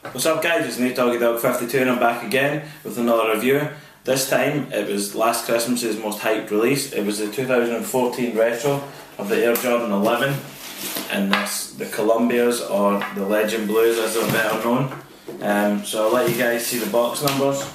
What's up guys, it's me Doggy Dog 52 and I'm back again with another review. This time it was last Christmas's most hyped release. It was the 2014 retro of the Air Jordan 11 and this, the Columbias or the Legend Blues as they're better known. So I'll let you guys see the box numbers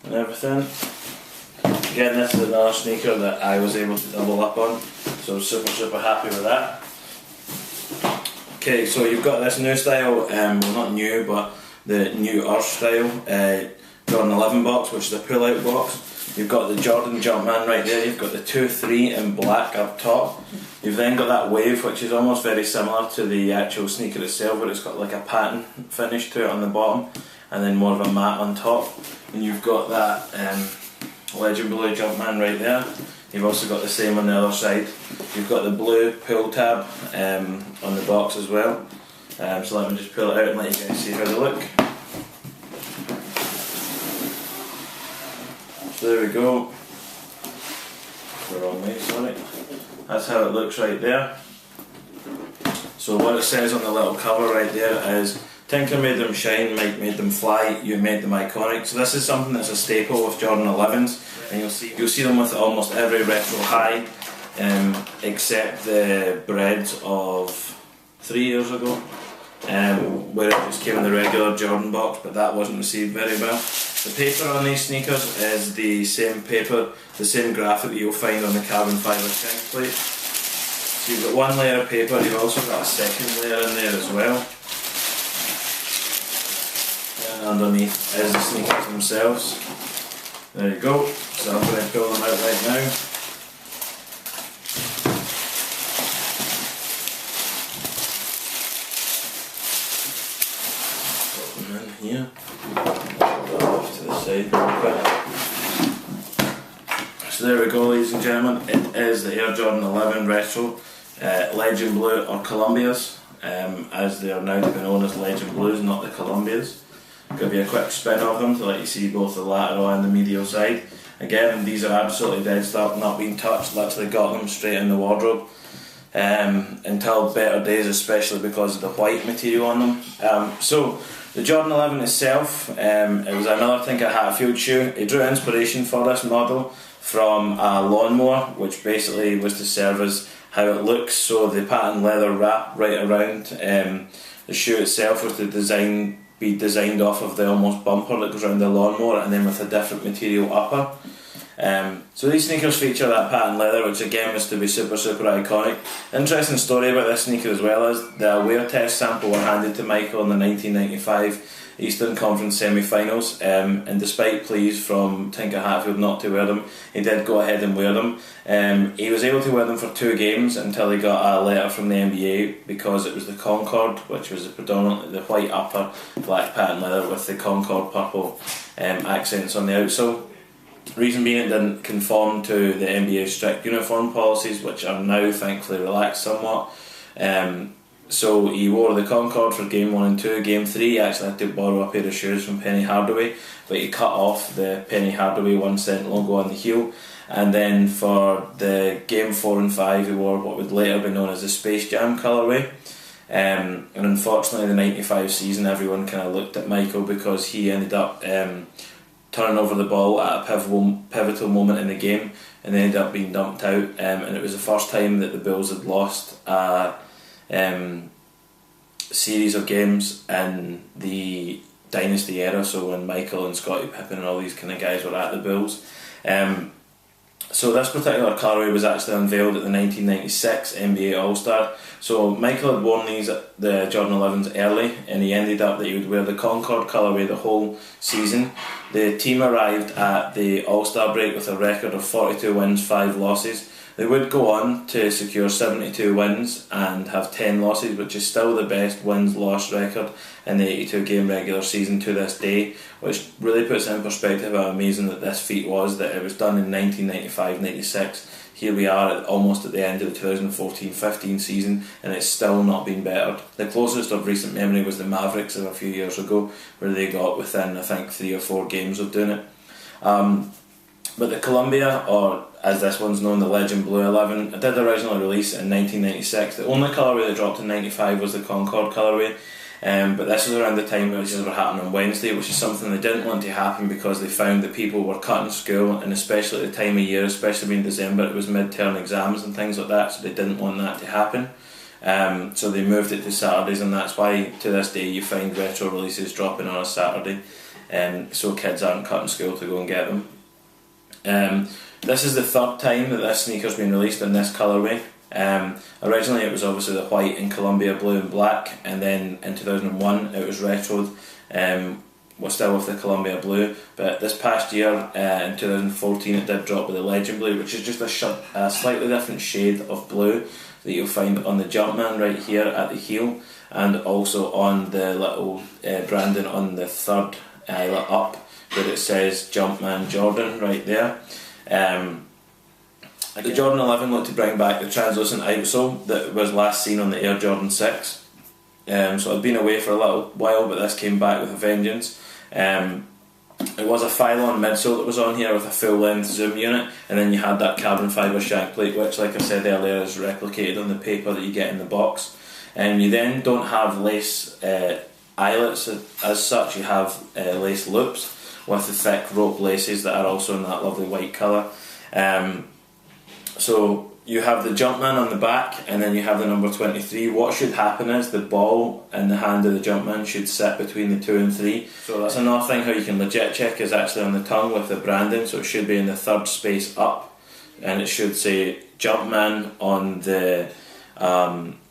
and everything. Again, this is another sneaker that I was able to double up on, so super happy with that. Okay, so you've got this new style, well not new, but the new Earth style Jordan 11 box, which is a pull-out box. You've got the Jordan Jumpman right there, you've got the 2-3 in black up top. You've then got that wave, which is almost very similar to the actual sneaker itself, where it's got like a pattern finish to it on the bottom, and then more of a matte on top. And you've got that Legend Blue Jumpman right there. You've also got the same on the other side. You've got the blue pull tab on the box as well. So let me just pull it out and let you guys see how they look. So there we go. The wrong way, sorry. That's how it looks right there. So what it says on the little cover right there is, Tinker made them shine, Mike made them fly, you made them iconic. So this is something that's a staple with Jordan 11s, and you'll see them with almost every retro high, except the breads of 3 years ago, where it just came in the regular Jordan box, but that wasn't received very well. The paper on these sneakers is the same paper, the same graphic that you'll find on the carbon fibre shank plate. So you've got one layer of paper, you've also got a second layer in there as well. Underneath is the sneakers themselves. There you go. So I'm going to pull them out right now. Put them in here. Put that off to the side real quick. So there we go, ladies and gentlemen. It is the Air Jordan 11 Retro Legend Blue or Columbias, as they are now to be known as Legend Blues, not the Columbias. Give you a quick spin of them to let you see both the lateral and the medial side. Again, these are absolutely dead stock, not being touched. Literally got them straight in the wardrobe until better days, especially because of the white material on them. So the Jordan 11 itself, it was another Tinker Hatfield shoe. He drew inspiration for this model from a lawnmower, which basically was to serve as how it looks. So the pattern leather wrap right around the shoe itself was to be designed off of the almost bumper that goes around the lawnmower, and then with a different material upper. So these sneakers feature that pattern leather, which again was to be super iconic. Interesting story about this sneaker as well is the wear test sample were handed to Michael in the 1995 Eastern Conference semi-finals, and despite pleas from Tinker Hatfield not to wear them, he did go ahead and wear them. He was able to wear them for 2 games until he got a letter from the NBA, because it was the Concorde, which was predominantly the white upper, black pattern leather with the Concorde purple accents on the outsole. Reason being, it didn't conform to the NBA's strict uniform policies, which are now thankfully relaxed somewhat. So he wore the Concorde for game 1 and 2. Game 3 he actually had to borrow a pair of shoes from Penny Hardaway, but he cut off the Penny Hardaway 1 cent logo on the heel. And then for the game 4 and 5 he wore what would later be known as the Space Jam colourway. And unfortunately the 95 season everyone kind of looked at Michael because he ended up turning over the ball at a pivotal moment in the game, and they ended up being dumped out, and it was the first time that the Bulls had lost a series of games in the Dynasty era, so when Michael and Scottie Pippen and all these kind of guys were at the Bulls. So this particular colourway was actually unveiled at the 1996 NBA All-Star. So Michael had worn these, the Jordan 11s, early, and he ended up that he would wear the Concorde colourway the whole season. The team arrived at the All-Star break with a record of 42 wins, 5 losses. They would go on to secure 72 wins and have 10 losses, which is still the best wins-loss record in the 82-game regular season to this day, which really puts in perspective how amazing that this feat was, that it was done in 1995-96. Here we are almost at the end of the 2014-15 season, and it's still not been bettered. The closest of recent memory was the Mavericks of a few years ago, where they got within, I think, 3 or 4 games of doing it. But the Columbia, or as this one's known, the Legend Blue 11, it did originally release in 1996. The only colourway that dropped in 95 was the Concorde colourway. but this is around the time which were happening on Wednesday, which is something they didn't want to happen because they found that people were cutting school, and especially at the time of year, especially in December, it was mid-term exams and things like that, so they didn't want that to happen. So they moved it to Saturdays, and that's why to this day you find retro releases dropping on a Saturday, so kids aren't cutting school to go and get them. This is the third time that this sneaker's been released in this colourway. Originally it was obviously the white in Columbia blue and black, and then in 2001 it was retroed, still with the Columbia blue, but this past year in 2014 it did drop with the Legend blue, which is just a slightly different shade of blue that you'll find on the Jumpman right here at the heel, and also on the little branding on the third eyelet up where it says Jumpman Jordan right there. The Jordan 11 looked to bring back the translucent outsole that was last seen on the Air Jordan 6. So it had been away for a little while, but this came back with a vengeance. It was a Phylon midsole that was on here with a full length zoom unit, and then you had that carbon fibre shank plate, which, like I said earlier, is replicated on the paper that you get in the box. And you then don't have lace eyelets as such, you have lace loops with the thick rope laces that are also in that lovely white colour. So you have the Jumpman on the back, and then you have the number 23. What should happen is the ball in the hand of the Jumpman should sit between the 2 and 3. So that's another thing how you can legit check, is actually on the tongue with the branding. So it should be in the third space up, and it should say Jumpman on the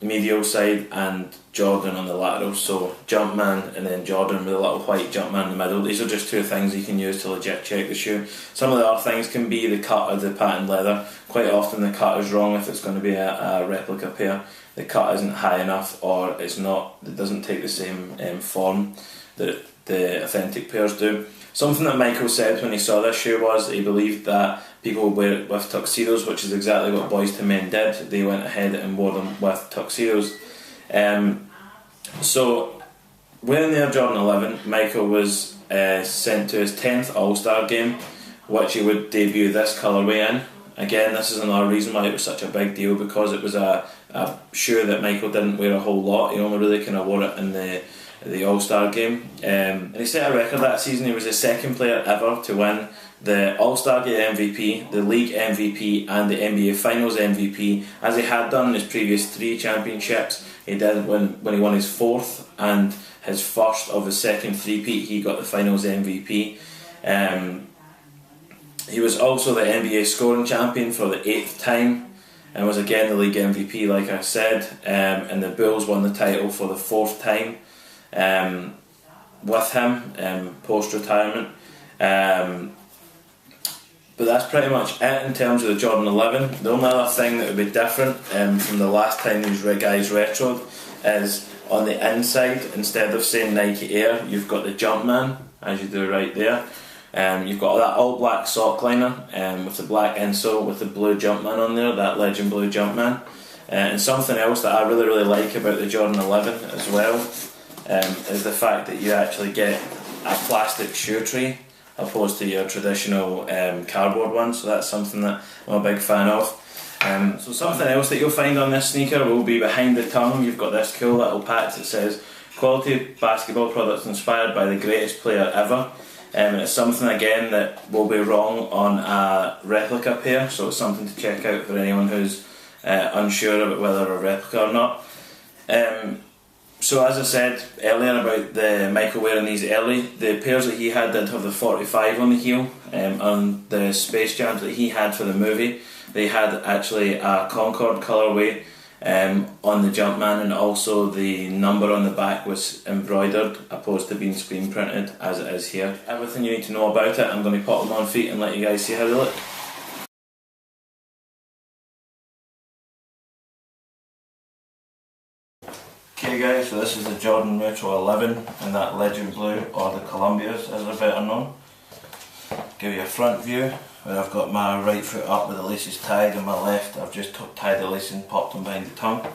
medial side and Jordan on the lateral. So Jumpman and then Jordan with a little white Jumpman in the middle. These are just two things you can use to legit check the shoe. Some of the other things can be the cut of the patent leather. Quite often the cut is wrong if it's going to be a replica pair. The cut isn't high enough, or it's not, it doesn't take the same form that the authentic pairs do. Something that Michael said when he saw this shoe was he believed that people would wear it with tuxedos, which is exactly what Boys to Men did. They went ahead and wore them with tuxedos. So wearing the Air Jordan 11, Michael was sent to his 10th All-Star game, which he would debut this colourway in. Again, this is another reason why it was such a big deal, because it was a shoe that Michael didn't wear a whole lot. He only really kind of wore it in the All-Star game. And he set a record that season. He was the second player ever to win the All-Star Game MVP, the League MVP and the NBA Finals MVP, as he had done in his previous 3 championships. He did when he won his 4th and his first of his second three-peat, he got the Finals MVP. He was also the NBA scoring champion for the 8th time, and was again the league MVP, like I said, and the Bulls won the title for the 4th time with him post-retirement. But that's pretty much it in terms of the Jordan 11. The only other thing that would be different from the last time these guys retroed is on the inside, instead of saying Nike Air, you've got the Jumpman, as you do right there. You've got that all black sock liner with the black insole with the blue Jumpman on there, that Legend blue Jumpman. And something else that I really like about the Jordan 11 as well is the fact that you actually get a plastic shoe tray opposed to your traditional cardboard one, so that's something that I'm a big fan of. So something else that you'll find on this sneaker will be behind the tongue. You've got this cool little patch that says quality basketball products inspired by the greatest player ever. And it's something again that will be wrong on a replica pair, so it's something to check out for anyone who's unsure about whether a replica or not. So as I said earlier about the Michael wearing these early, the pairs that he had did have the 45 on the heel. On the Space Jams that he had for the movie, they had actually a Concorde colourway on the Jumpman, and also the number on the back was embroidered opposed to being screen printed as it is here. Everything you need to know about it, I'm going to pop them on feet and let you guys see how they look. Okay guys, so this is the Jordan Retro 11 in that Legend Blue, or the Columbias as they're better known. Give you a front view where I've got my right foot up with the laces tied, and my left I've just tied the laces and popped them behind the tongue.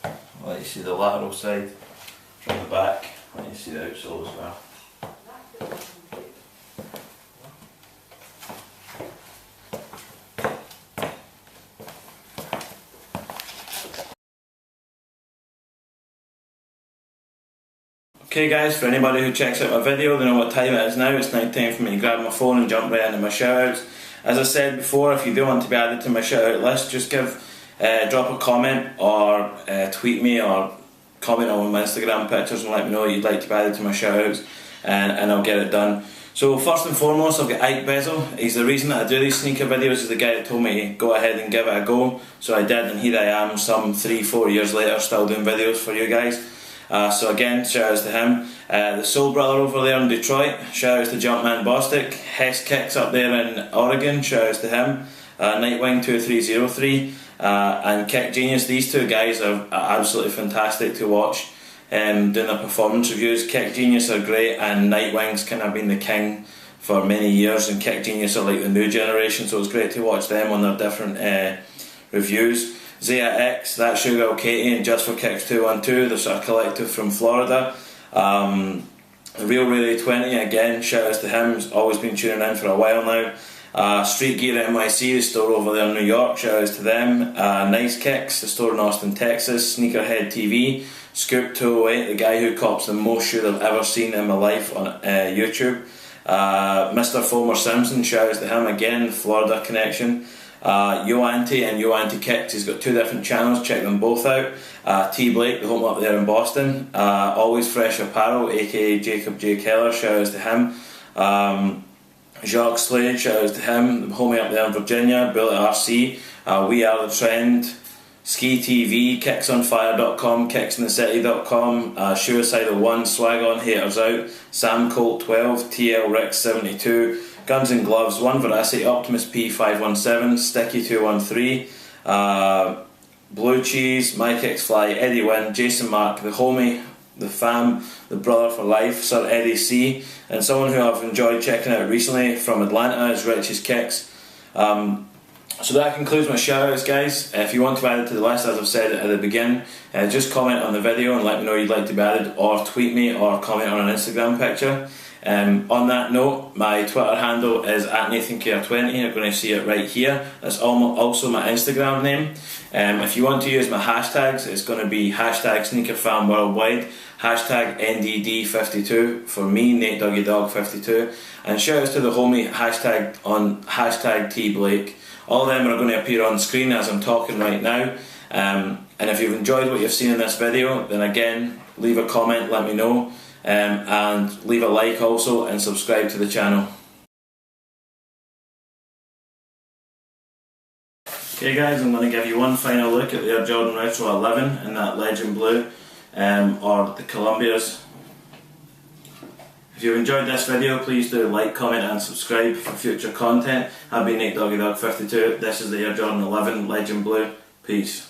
I'll let you see the lateral side from the back, let you see the outsole as well. Okay guys, for anybody who checks out my video, they know what time it is now. It's now time for me to grab my phone and jump right into my shoutouts. As I said before, if you do want to be added to my shoutout list, just drop a comment or tweet me or comment on my Instagram pictures and let me know you'd like to be added to my shoutouts, and I'll get it done. So first and foremost, I've got Ike Bezel. He's the reason that I do these sneaker videos. He's the guy that told me to go ahead and give it a go. So I did, and here I am some 3-4 years later still doing videos for you guys. So again, shout outs to him. The Soul Brother over there in Detroit, shout outs to Jumpman Bostic. Hess Kicks up there in Oregon, shout outs to him. Nightwing 2303 and Kick Genius. These two guys are absolutely fantastic to watch. Doing their performance reviews. Kick Genius are great, and Nightwing's kind of been the king for many years, and Kick Genius are like the new generation, so it's great to watch them on their different reviews. Zaya X, That's Sugar Katie, and Just for Kicks 212, they're sort of collective from Florida. Real Really 20, again, shout outs to him, he's always been tuning in for a while now. Street Gear NYC, the store over there in New York, shout outs to them. Nice Kicks, the store in Austin, Texas. Sneakerhead TV, Scoop 208, the guy who cops the most shoes I've ever seen in my life on YouTube. Mr. Fulmer Simpson, shout outs to him again, Florida connection. Yo Anti and Yo Anti Kicks, he's got two different channels, check them both out. T Blake, the home up there in Boston. Always Fresh Apparel, aka Jacob J. Keller, shout outs to him. Jacques Slade, shout outs to him, the homie up there in Virginia. Bullet RC, We Are the Trend. Ski TV, kicksonfire.com, kicksinthecity.com, Suicidal 1, Swag On, Haters Out, Sam Colt 12, TL Rick 72, Guns and Gloves, One Veracity, Optimus P517, Sticky 213, Blue Cheese, My Kicks Fly, Eddie Wynn, Jason Mark, the homie, the fam, the brother for life, Sir Eddie C, and someone who I've enjoyed checking out recently from Atlanta is Rich's Kicks. So that concludes my shoutouts, guys. If you want to add it to the list, as I've said at the beginning, just comment on the video and let me know you'd like to be added, or tweet me or comment on an Instagram picture. On that note, my Twitter handle is @NathanCare20. You're going to see it right here. That's also my Instagram name. If you want to use my hashtags, it's going to be #SneakerFanWorldwide, #NDD52 for me, Nate Doggy Dog 52, and shout outs to the homie hashtag T Blake. All of them are going to appear on screen as I'm talking right now. And if you've enjoyed what you've seen in this video, then again, leave a comment, let me know, and leave a like also, and subscribe to the channel. Okay guys, I'm going to give you one final look at the Air Jordan Retro 11 in that Legend Blue, or the Columbias. If you've enjoyed this video, please do like, comment and subscribe for future content. I've been Nate Doggy Dog 52. This is the Air Jordan 11 Legend Blue. Peace.